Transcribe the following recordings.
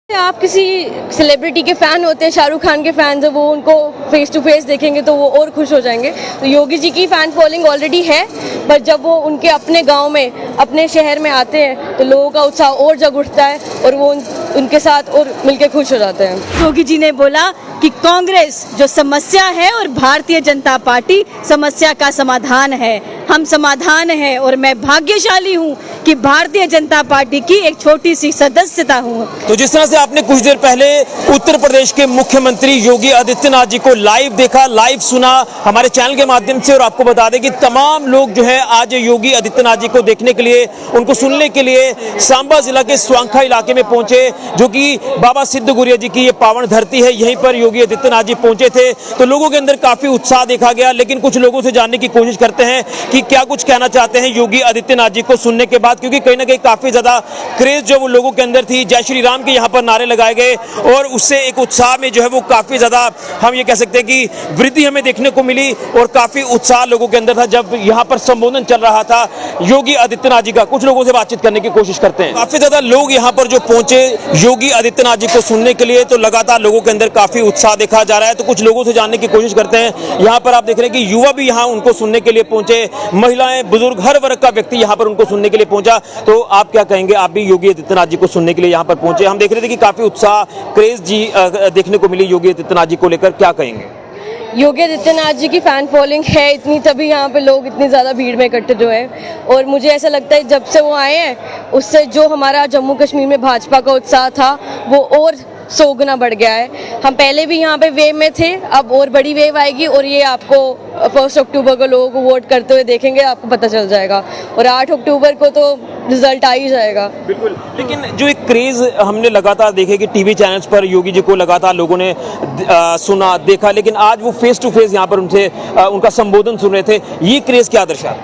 आप किसी सेलिब्रिटी के फैन होते हैं, शाहरुख खान के फैन है, वो उनको फेस टू फेस देखेंगे तो वो और खुश हो जाएंगे। तो योगी जी की फैन फॉलोइंग ऑलरेडी है, पर जब वो उनके अपने गांव में, अपने शहर में आते हैं तो लोगों का उत्साह और जग उठता है और वो उनके साथ और मिलकर खुश हो जाते हैं। योगी जी ने बोला कि कांग्रेस जो समस्या है और भारतीय जनता पार्टी समस्या का समाधान है। हम समाधान है और मैं भाग्यशाली हूँ कि भारतीय जनता पार्टी की एक छोटी सी सदस्यता हूँ। तो जिस तरह से आपने कुछ देर पहले उत्तर प्रदेश के मुख्यमंत्री योगी आदित्यनाथ जी को लाइव देखा, लाइव सुना हमारे चैनल के माध्यम से, और आपको बता दें कि तमाम लोग जो है आज योगी आदित्यनाथ जी को देखने के लिए, उनको सुनने के लिए सांबा जिला के स्वांखा इलाके में पहुंचे, जो कि बाबा सिद्ध गुरिया जी की ये पावन धरती है। यहीं पर योगी आदित्यनाथ जी पहुंचे थे तो लोगों के अंदर काफी उत्साह देखा गया। लेकिन कुछ लोगों से जानने की कोशिश करते हैं कि क्या कुछ कहना चाहते हैं योगी आदित्यनाथ जी को सुनने के बाद, क्योंकि कहीं ना कहीं काफी ज्यादा क्रेज जो वो लोगों के अंदर थी। जय श्री राम के यहाँ पर नारे लगाए गए और उससे एक उत्साह में जो है वो काफी ज्यादा, हम ये कह सकते हैं कि वृद्धि हमें देखने को मिली और काफी उत्साह लोगों के अंदर था जब यहाँ पर संबोधन चल रहा था योगी आदित्यनाथ जी का। कुछ लोगों से बातचीत करने की कोशिश करते हैं। काफी ज्यादा लोग यहाँ पर जो पहुंचे योगी आदित्यनाथ जी को सुनने के लिए, तो लगातार लोगों के अंदर काफी उत्साह देखा जा रहा है। तो कुछ लोगों से जानने की कोशिश करते हैं। यहाँ पर आप देख रहे हैं कि युवा भी यहाँ उनको सुनने के लिए पहुंचे, महिलाएं, बुजुर्ग, हर वर्ग का व्यक्ति यहाँ पर उनको सुनने के लिए पहुंचा। तो आप क्या कहेंगे, आप भी योगी आदित्यनाथ जी को सुनने के लिए यहाँ पर पहुंचे। हम देख रहे थे कि काफी उत्साह, क्रेज जी देखने को मिली योगी आदित्यनाथ जी को लेकर, क्या कहेंगे? योगी आदित्यनाथ जी की फैन फॉलोइंग है इतनी, तभी यहाँ पे लोग इतनी ज़्यादा भीड़ में इकट्ठे जो है। और मुझे ऐसा लगता है जब से वो आए हैं उससे जो हमारा जम्मू कश्मीर में भाजपा का उत्साह था वो और 100 गुना बढ़ गया है। हम पहले भी यहाँ पे वेव में थे, अब और बड़ी वेव आएगी और ये आपको 1 अक्टूबर को लोगों को वोट करते हुए देखेंगे, आपको पता चल जाएगा। और 8 अक्टूबर को तो रिजल्ट आ ही जाएगा। बिल्कुल। लेकिन जो एक क्रेज हमने लगातार देखे कि टीवी चैनल्स पर योगी जी को लगातार लोगों ने सुना, देखा, लेकिन आज वो फेस टू फेस यहाँ पर उनसे उनका संबोधन सुन रहे थे, ये क्रेज क्या दर्शा?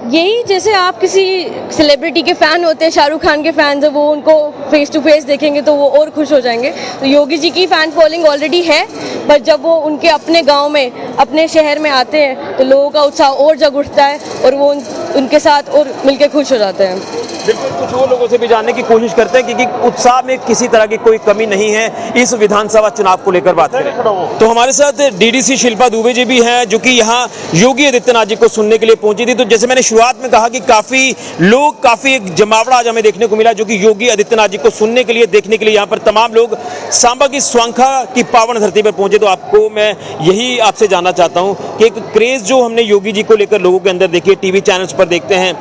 यही, जैसे आप किसी सेलिब्रिटी के फैन होते हैं, शाहरुख खान के फैन है, वो उनको फेस टू फेस देखेंगे तो वो और खुश हो जाएंगे। तो योगी जी की फैन फॉलोइंग ऑलरेडी है, पर जब वो उनके अपने गांव में, अपने शहर में आते हैं तो लोगों का उत्साह और जग उठता है और वो उनके साथ और मिलकर खुश हो जाते हैं। बिल्कुल। कुछ और लोगों से भी जानने की कोशिश करते हैं क्योंकि उत्साह में किसी तरह की कोई कमी नहीं है इस विधानसभा चुनाव को लेकर बात करें तो हमारे साथ डीडीसी शिल्पा दुबे जी भी हैं, जो कि यहाँ योगी आदित्यनाथ जी को सुनने के लिए पहुंची थी। तो जैसे मैंने शुरुआत में कहा कि काफी लोग, काफी एक जमावड़ा आज हमें देखने को मिला जो कि योगी आदित्यनाथ जी को सुनने के लिए, देखने के लिए यहाँ पर तमाम लोग सांबा की स्वांखा की पावन धरती पर पहुंचे। तो आपको मैं यही आपसे जानना चाहता हूँ कि एक क्रेज जो हमने योगी जी को लेकर लोगों के अंदर देखी, टीवी चैनल्स पर देखते हैं,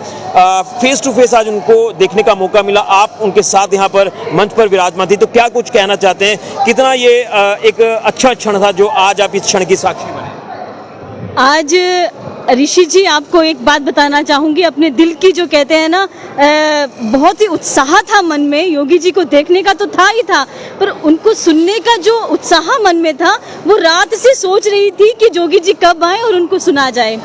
फेस टू फेस आज उनको देखने का मौका मिला, आप उनके साथ यहाँ पर मंच पर विराजमान थी, तो क्या कुछ कहना चाहते हैं? कितना ये एक अच्छा क्षण था जो आज आप इस क्षण की साक्षी बने? आज ऋषि जी, आपको एक बात बताना चाहूँगी, अपने दिल की, जो कहते हैं ना, बहुत ही उत्साह था मन में। योगी जी को देखने का तो था ही था, पर उनको सुनने का जो उत्साह मन में था, वो रात से सोच रही थी कि योगी जी कब आए और उनको सुना जाए।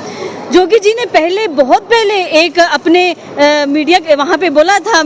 योगी जी ने पहले, बहुत पहले एक अपने मीडिया के वहाँ पे बोला था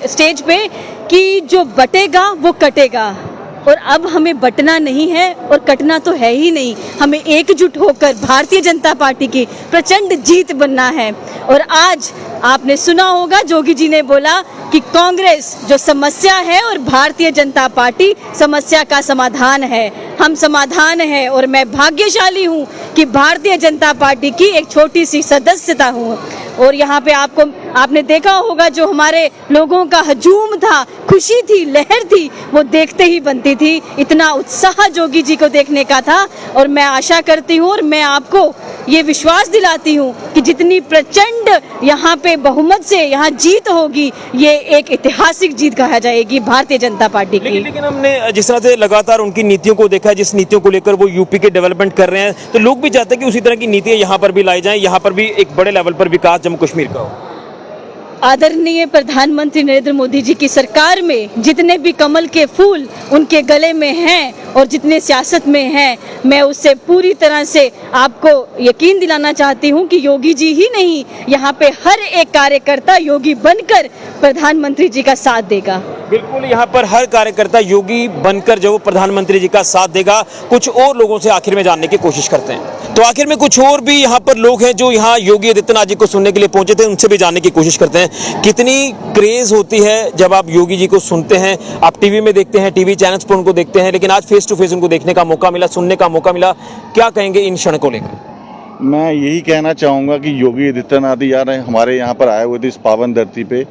स्टेज पे कि जो बटेगा वो कटेगा, और अब हमें बटना नहीं है और कटना तो है ही नहीं, हमें एकजुट होकर भारतीय जनता पार्टी की प्रचंड जीत बनना है। और आज आपने सुना होगा योगी जी ने बोला कि कांग्रेस जो समस्या है और भारतीय जनता पार्टी समस्या का समाधान है। हम समाधान है और मैं भाग्यशाली हूँ कि भारतीय जनता पार्टी की एक छोटी सी सदस्यता हूँ। और यहाँ पे आपने देखा होगा जो हमारे लोगों का हजूम था, खुशी थी, लहर थी, वो देखते ही बनती थी। इतना उत्साह योगी जी को देखने का था। और मैं आशा करती हूँ और मैं आपको ये विश्वास दिलाती हूँ कि जितनी प्रचंड यहाँ पे बहुमत से यहाँ जीत होगी, ये एक ऐतिहासिक जीत कहा जाएगी भारतीय जनता पार्टी की। लेकिन हमने जिस तरह से लगातार उनकी नीतियों को देखा है, जिस नीतियों को लेकर वो यूपी के डेवलपमेंट कर रहे हैं, तो लोग भी चाहते हैं कि उसी तरह की नीतियां यहाँ पर भी लाई जाएं, यहाँ पर भी एक बड़े लेवल पर विकास जम्मू कश्मीर का हो। आदरणीय प्रधानमंत्री नरेंद्र मोदी जी की सरकार में जितने भी कमल के फूल उनके गले में हैं और जितने सियासत में हैं, मैं उससे पूरी तरह से आपको यकीन दिलाना चाहती हूं कि योगी जी ही नहीं, यहाँ पे हर एक कार्यकर्ता योगी बनकर प्रधानमंत्री जी का साथ देगा। बिल्कुल, यहाँ पर हर कार्यकर्ता योगी बनकर जो प्रधानमंत्री जी का साथ देगा। कुछ और लोगों से आखिर में जानने की कोशिश करते हैं। तो आखिर में कुछ और भी यहाँ पर लोग हैं जो यहाँ योगी आदित्यनाथ जी को सुनने के लिए पहुंचे थे, उनसे भी जानने की कोशिश करते हैं कितनी क्रेज होती है जब आप योगी जी को सुनते हैं। आप टीवी में देखते हैं, टीवी चैनल्स पर उनको देखते हैं, लेकिन आज फेस टू फेस उनको देखने का मौका मिला, सुनने का मौका मिला। क्या कहेंगे इन क्षण को लेकर? मैं यही कहना चाहूँगा कि योगी आदित्यनाथ यार हमारे यहाँ पर आए हुए थे इस पावन धरती पे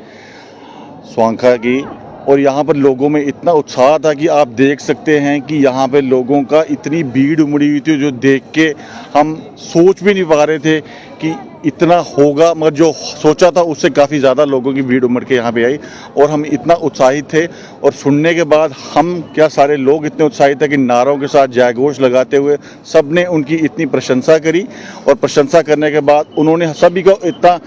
स्वांखा की, और यहाँ पर लोगों में इतना उत्साह था कि आप देख सकते हैं कि यहाँ पे लोगों का इतनी भीड़ उमड़ी हुई थी जो देख के हम सोच भी नहीं पा रहे थे कि इतना होगा, मगर जो सोचा था उससे काफ़ी ज़्यादा लोगों की भीड़ उमड़ के यहाँ पे आई और हम इतना उत्साहित थे। और सुनने के बाद हम क्या सारे लोग इतने उत्साहित थे कि नारों के साथ जयघोष लगाते हुए सब ने उनकी इतनी प्रशंसा करी, और प्रशंसा करने के बाद उन्होंने सभी को इतना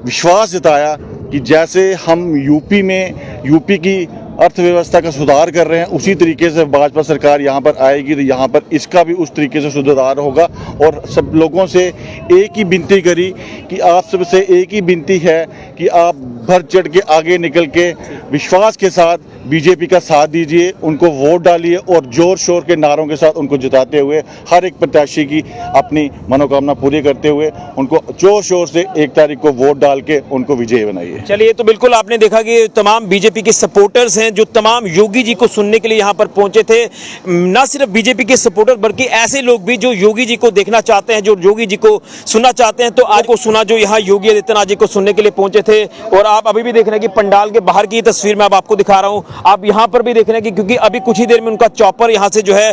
विश्वास जताया कि जैसे हम यूपी की अर्थव्यवस्था का सुधार कर रहे हैं, उसी तरीके से भाजपा सरकार यहाँ पर आएगी तो यहाँ पर इसका भी उस तरीके से सुधार होगा। और सब लोगों से एक ही विनती करी कि आप सबसे एक ही विनती है कि आप भर चढ़ के आगे निकल के विश्वास के साथ बीजेपी का साथ दीजिए, उनको वोट डालिए और जोर शोर के नारों के साथ उनको जिताते हुए हर एक प्रत्याशी की अपनी मनोकामना पूरी करते हुए उनको जोर शोर से 1 तारीख को वोट डाल के उनको विजयी बनाइए। चलिए, तो बिल्कुल आपने देखा कि तमाम बीजेपी के सपोर्टर्स हैं जो तमाम योगी जी को सुनने के लिए यहाँ पर पहुंचे थे। न सिर्फ बीजेपी के सपोर्टर बल्कि ऐसे लोग भी जो योगी जी को देखना चाहते हैं, जो योगी जी को सुनना चाहते हैं। तो आज को सुना जो यहाँ योगी आदित्यनाथ जी को सुनने के लिए पहुंचे थे। और आप अभी भी देख रहे हैं कि पंडाल के बाहर की तस्वीर मैं अब आपको दिखा रहा हूँ। आप यहाँ पर भी देख रहे हैं कि क्योंकि अभी कुछ ही देर में उनका चॉपर यहाँ से जो है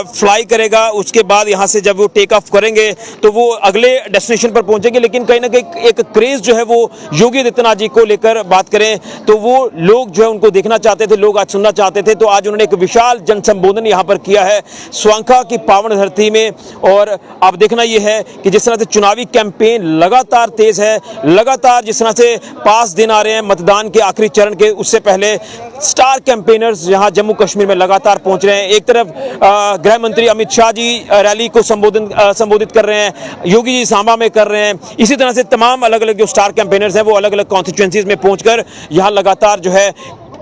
फ्लाई करेगा, उसके बाद यहाँ से जब वो टेक ऑफ करेंगे तो वो अगले डेस्टिनेशन पर पहुंचेंगे। लेकिन कहीं ना कहीं एक क्रेज जो है वो योगी आदित्यनाथ जी को लेकर बात करें तो वो लोग जो है उनको देखना चाहते थे, लोग आज सुनना चाहते थे। तो आज उन्होंने एक विशाल जन संबोधन यहाँ पर किया है स्वांखा की पावन धरती में। और अब देखना यह है कि जिस तरह से चुनावी कैंपेन लगातार तेज है, लगातार जिस तरह से पास दिन आ रहे हैं मतदान के आखिरी चरण के, उससे पहले स्टार कैंपेनर्स यहाँ जम्मू कश्मीर में लगातार पहुंच रहे हैं। एक तरफ गृह मंत्री अमित शाह जी रैली को संबोधित कर रहे हैं, योगी जी सांबा में कर रहे हैं। इसी तरह से तमाम अलग अलग जो स्टार कैंपेनर्स हैं वो अलग अलग कॉन्स्टिट्यूएंसीज में पहुंचकर यहाँ लगातार जो है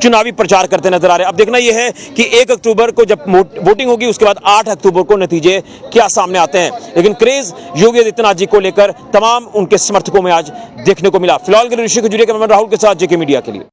चुनावी प्रचार करते नजर आ रहे हैं। अब देखना यह है कि 1 अक्टूबर को जब वोटिंग होगी उसके बाद 8 अक्टूबर को नतीजे क्या सामने आते हैं। लेकिन क्रेज योगी आदित्यनाथ जी को लेकर तमाम उनके समर्थकों में आज देखने को मिला। फिलहाल के लिए ऋषि खजूरिया के राहुल के साथ जेके मीडिया के लिए।